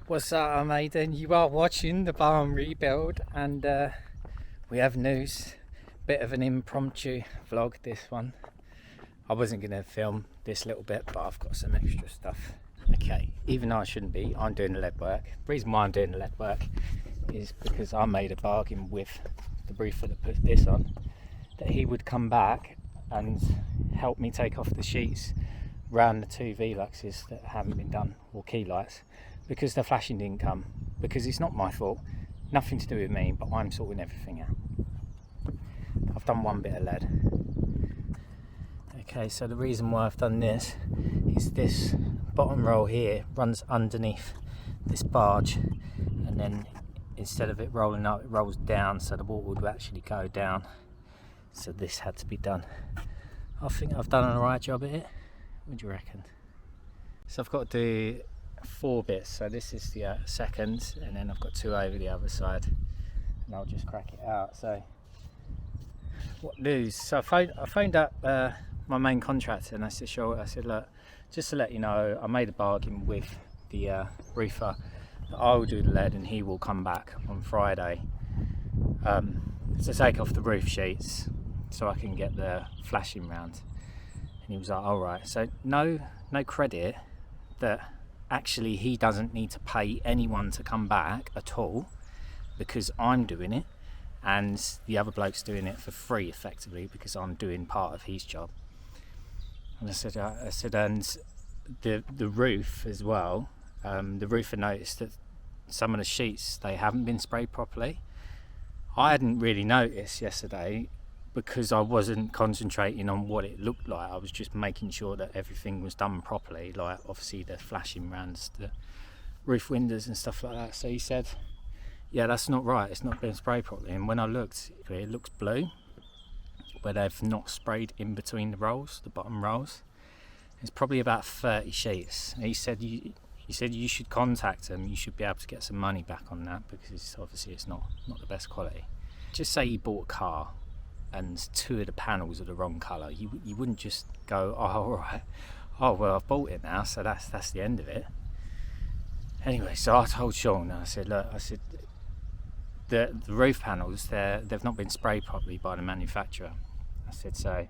What's up, Maiden? You are watching the barn rebuild, and we have news. Bit of an impromptu vlog, this one. I wasn't going to film this little bit, but I've got some extra stuff. Okay, even though I shouldn't be, I'm doing the lead work. The reason why I'm doing the lead work is because I made a bargain with the roofer that put this on, that he would come back and help me take off the sheets around the two V-luxes that haven't been done, or key lights, because the flashing didn't come. Because it's not my fault, nothing to do with me, but I'm sorting everything out. I've done one bit of lead. Okay, so the reason why I've done this is this bottom roll here runs underneath this barge, and then instead of it rolling up, it rolls down, so the water would actually go down. So this had to be done. I think I've done an alright job at it. What do you reckon? So I've got to do 4 bits. So this is the second, and then I've got 2 over the other side, and I'll just crack it out. So what news? So I phoned up my main contractor, and I said, sure. I said, look, just to let you know, I made a bargain with the roofer that I will do the lead and he will come back on Friday to take off the roof sheets so I can get the flashing round. And he was like, all right. So no credit that actually he doesn't need to pay anyone to come back at all, because I'm doing it and the other bloke's doing it for free effectively, because I'm doing part of his job. And I said, and the roof as well, the roofer noticed that some of the sheets, they haven't been sprayed properly. I hadn't really noticed yesterday because I wasn't concentrating on what it looked like. I was just making sure that everything was done properly, like obviously the flashing rounds, the roof windows and stuff like that. So he said, yeah, that's not right, it's not been sprayed properly. And when I looked, it looks blue, where they've not sprayed in between the rolls, the bottom rolls. It's probably about 30 sheets. And he said you should contact them, you should be able to get some money back on that, because obviously it's not the best quality. Just say you bought a car and 2 of the panels are the wrong colour. You wouldn't just go, oh, all right, oh well, I've bought it now, so that's the end of it. Anyway, so I told Sean, I said, look, the roof panels, they've not been sprayed properly by the manufacturer. I said, so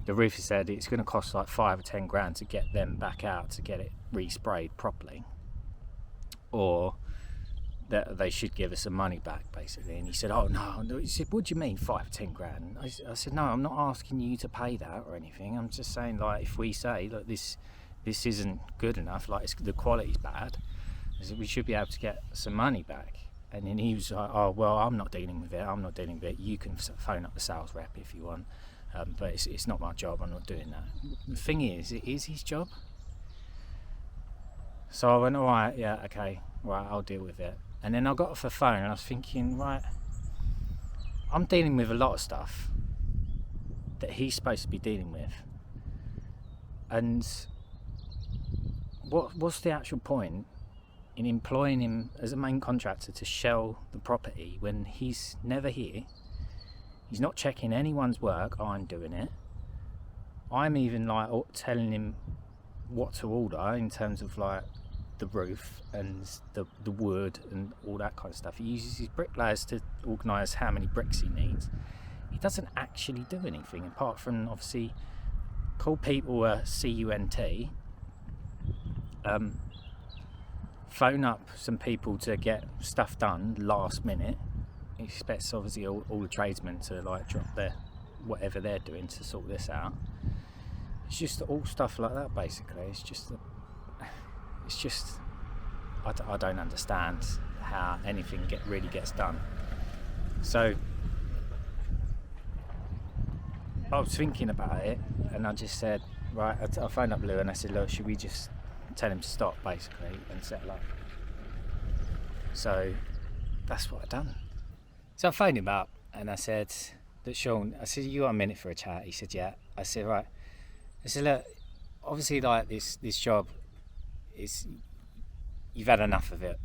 the roofer said it's going to cost like 5 or 10 grand to get them back out to get it resprayed properly, or that they should give us some money back, basically. And he said, oh no. He said, what do you mean 5 or 10 grand? I said, no, I'm not asking you to pay that or anything. I'm just saying, like, if we say, look, this isn't good enough, like the quality's bad, I said, we should be able to get some money back. And then he was like, oh well, I'm not dealing with it, you can phone up the sales rep if you want, but it's not my job, I'm not doing that. The thing is, it is his job. So I went, all right, yeah, okay, right, I'll deal with it. And then I got off the phone and I was thinking, right, I'm dealing with a lot of stuff that he's supposed to be dealing with. And what's the actual point in employing him as a main contractor to shell the property when he's never here? He's not checking anyone's work. I'm doing it. I'm even like telling him what to order in terms of like the roof and the wood and all that kind of stuff. He uses his bricklayers to organise how many bricks he needs. He doesn't actually do anything apart from obviously call people a CUNT, phone up some people to get stuff done last minute. He expects obviously all the tradesmen to like drop their whatever they're doing to sort this out. It's just all stuff like that, basically. I don't understand how anything really gets done. So I was thinking about it, and I just said, right, I phoned up Lou and I said, look, should we just tell him to stop, basically, and settle up? So that's what I done. So I phoned him up and I said that Sean, I said, you got a minute for a chat? He said, yeah. I said, right. I said, look, obviously like this job is, you've had enough of it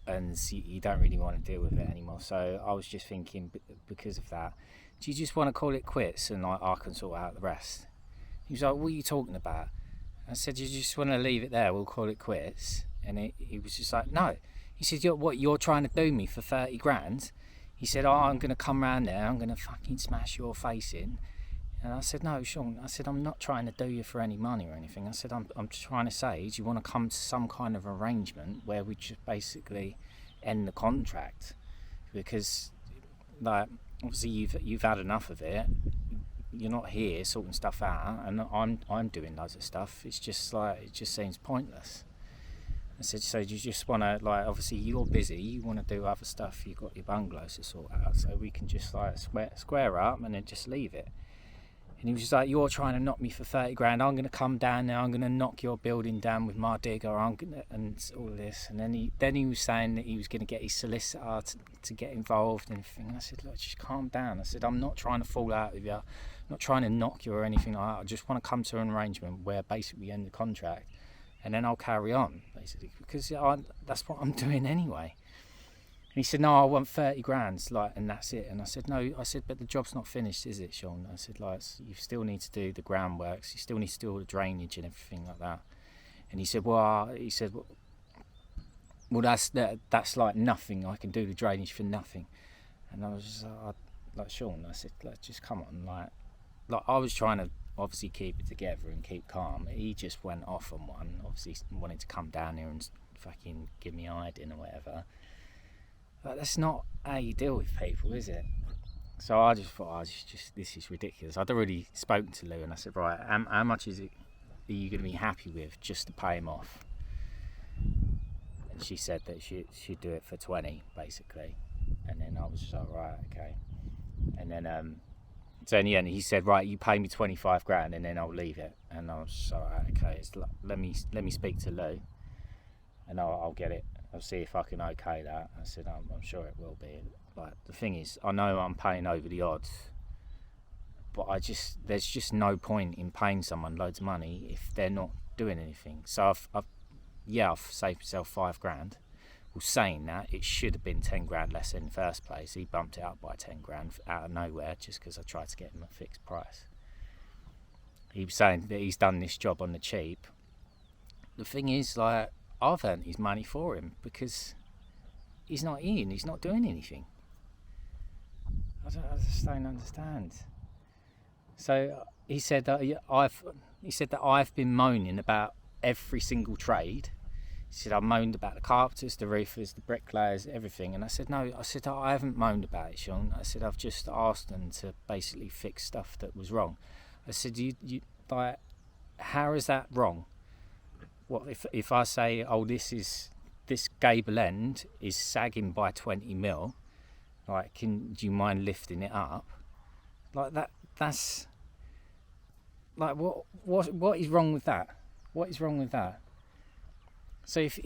and you don't really want to deal with it anymore. So I was just thinking, because of that, do you just want to call it quits and like I can sort out the rest? He was like, what are you talking about? I said, you just want to leave it there, we'll call it quits, And he was just like, no. He said, you're trying to do me for 30 grand? He said, oh, I'm going to come round there, I'm going to fucking smash your face in. And I said, no, Sean, I said, I'm not trying to do you for any money or anything. I said, I'm trying to say, do you want to come to some kind of arrangement where we just basically end the contract? Because, like, obviously you've had enough of it. You're not here sorting stuff out, and I'm doing loads of stuff. It's just like, it just seems pointless. I said, so you just want to, like, obviously you're busy, you want to do other stuff, you've got your bungalows to sort out, so we can just like square up and then just leave it. And he was just like, you're trying to knock me for 30 grand, I'm going to come down there, I'm going to knock your building down with my digger, and all of this. And then he was saying that he was going to get his solicitor to get involved and everything. And I said, look, just calm down. I said, I'm not trying to fall out with you, I'm not trying to knock you or anything like that. I just want to come to an arrangement where basically we end the contract, and then I'll carry on, basically, because that's what I'm doing anyway. And he said, no, I want 30 grand, like, and that's it. And I said, no, I said, but the job's not finished, is it, Sean? I said, like, you still need to do the groundworks, you still need to do all the drainage and everything like that. And he said, well, that's like nothing, I can do the drainage for nothing. And I was just like, Sean, I said, like, just come on, like I was trying to obviously keep it together and keep calm. He just went off on one, obviously wanted to come down here and fucking give me iodine or whatever. But that's not how you deal with people, is it? So I just thought, this is ridiculous. I'd already spoken to Lou and I said, right, how much are you going to be happy with just to pay him off? And she said that she'd do it for 20, basically. And then I was just like, right, okay. And then so in the end, he said, right, you pay me 25 grand and then I'll leave it. And I was just like, right, okay, let me speak to Lou and I'll get it. I'll see if I can okay that. I said, I'm sure it will be. Like, the thing is, I know I'm paying over the odds, but there's just no point in paying someone loads of money if they're not doing anything. So I've saved myself 5 grand. Well, saying that, it should have been 10 grand less in the first place. He bumped it up by 10 grand out of nowhere just because I tried to get him a fixed price. He was saying that he's done this job on the cheap. The thing is, like, I've earned his money for him because he's not in, he's not doing anything. I just don't understand. So he said that I've been moaning about every single trade. He said, I moaned about the carpenters, the roofers, the bricklayers, everything. And I said, no, I haven't moaned about it, Sean. I said, I've just asked them to basically fix stuff that was wrong. I said, you like, how is that wrong? What if I say, oh, this gable end is sagging by 20 mil, like, do you mind lifting it up? Like that's like, what is wrong with that? What is wrong with that? So if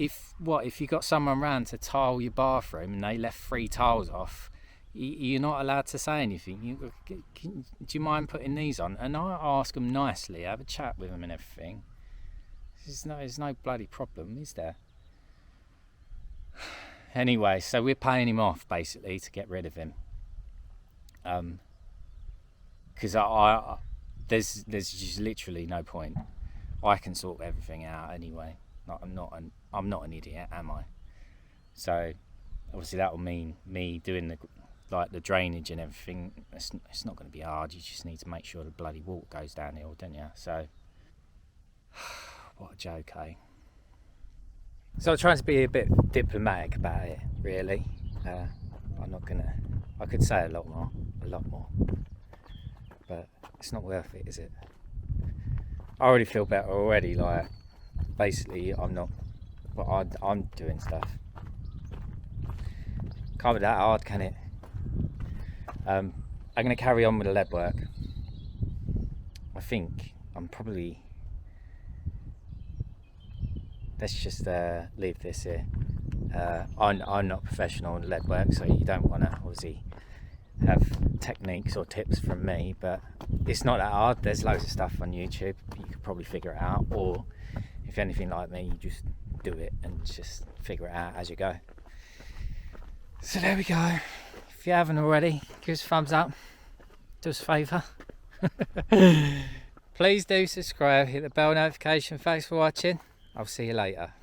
you got someone round to tile your bathroom and they left 3 tiles off, you're not allowed to say anything. Do you mind putting these on? And I ask them nicely, have a chat with them and everything. There's no bloody problem, is there? Anyway, so we're paying him off basically to get rid of him. Because there's just literally no point. I can sort everything out anyway. I'm not an idiot, am I? So obviously that will mean me doing the drainage and everything. It's not going to be hard. You just need to make sure the bloody water goes downhill, don't you? So what a joke, eh? So I'm trying to be a bit diplomatic about it, really. I could say a lot more, but it's not worth it, is it? I already feel better already, like, basically I'm doing stuff. Can't be that hard, can it? I'm going to carry on with the lead work. I think I'm probably... Let's just leave this here. I'm not professional in lead work, so you don't want to obviously have techniques or tips from me, but it's not that hard. There's loads of stuff on YouTube. You could probably figure it out, or if anything like me, you just do it and just figure it out as you go. So there we go. If you haven't already, give us a thumbs up. Do us a favour. Please do subscribe, hit the bell notification. Thanks for watching. I'll see you later.